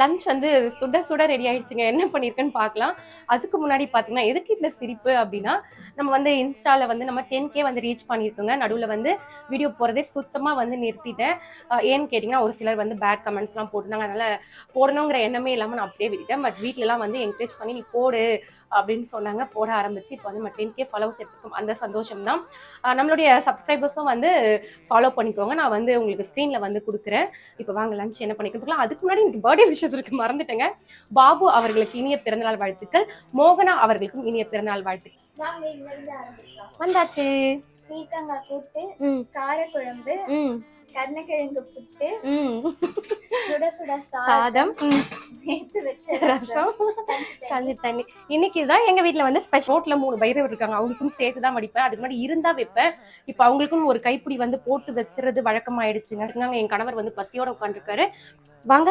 Lunch வந்து சுட சுட ரெடி ஆயிடுச்சுங்க. என்ன பண்ணியிருக்கேன்னு பார்க்கலாம். அதுக்கு முன்னாடி பார்த்தீங்கன்னா, எதுக்கு இந்த சிரிப்பு அப்படின்னா, நம்ம வந்து இன்ஸ்டால வந்து நம்ம 10K வந்து ரீச் பண்ணியிருக்கோங்க. நடுவுல வந்து வீடியோ போடுறதே சுத்தமா வந்து நிறுத்திட்டேன். ஏன்னு கேட்டிங்கன்னா, ஒரு சிலர் வந்து பேட் கமெண்ட்ஸ்லாம் போட்டிருந்தாங்க. அதனால போடணுங்கிற எண்ணமே இல்லாம நான் அப்படியே விட்டுட்டேன். பட் வீட்லலாம் வந்து என்கரேஜ் பண்ணி, "நீ போடு" அப்படின்னு சொன்னாங்க. போட ஆரம்பிச்சு இப்போ வந்து நம்ம 10K ஃபாலோவர்ஸ் எடுத்துக்கோம். அந்த சந்தோஷம் தான். நம்மளுடைய சப்ஸ்கிரைபர்ஸும் வந்து ஃபாலோ பண்ணிக்கோங்க. நான் வந்து உங்களுக்கு ஸ்க்ரீன்ல வந்து குடுக்குறேன். இப்போ வாங்க லஞ்ச் என்ன பண்ணிக்கலாம். அதுக்கு முன்னாடி எனக்கு பர்த்டே விஷஸ் இருக்கு, மறந்துட்டேங்க. பாபு அவர்களுக்கு இனிய பிறந்தநாள் வாழ்த்துக்கள். மோகனா அவர்களுக்கும் இனிய பிறந்தநாள் வாழ்த்துக்கள். வந்தாச்சு. பீர்க்கங்காய் கூட்டு, காரக்குழம்பு, கருணக்கிழங்கு புட்டு, சுட சுட சாதம், நேத்து வச்ச ரசம், கஞ்சி தண்ணி. இன்னைக்கு தான் எங்க வீட்ல வந்து ஸ்பெஷல். ரோட்ல 3 பைரவர் இருக்காங்க. அவங்களுக்கும் சேர்த்து தான் வடிப்பேன். அதுக்கு முன்னாடி இருந்தா வைப்பேன். இப்போ அவங்களுக்கும் ஒரு கைப்பிடி வந்து போட்டு வச்சுறது வழக்கமாயிடுச்சுங்க. என் கணவர் வந்து பசியோட உட்காந்துருக்காரு. வாங்க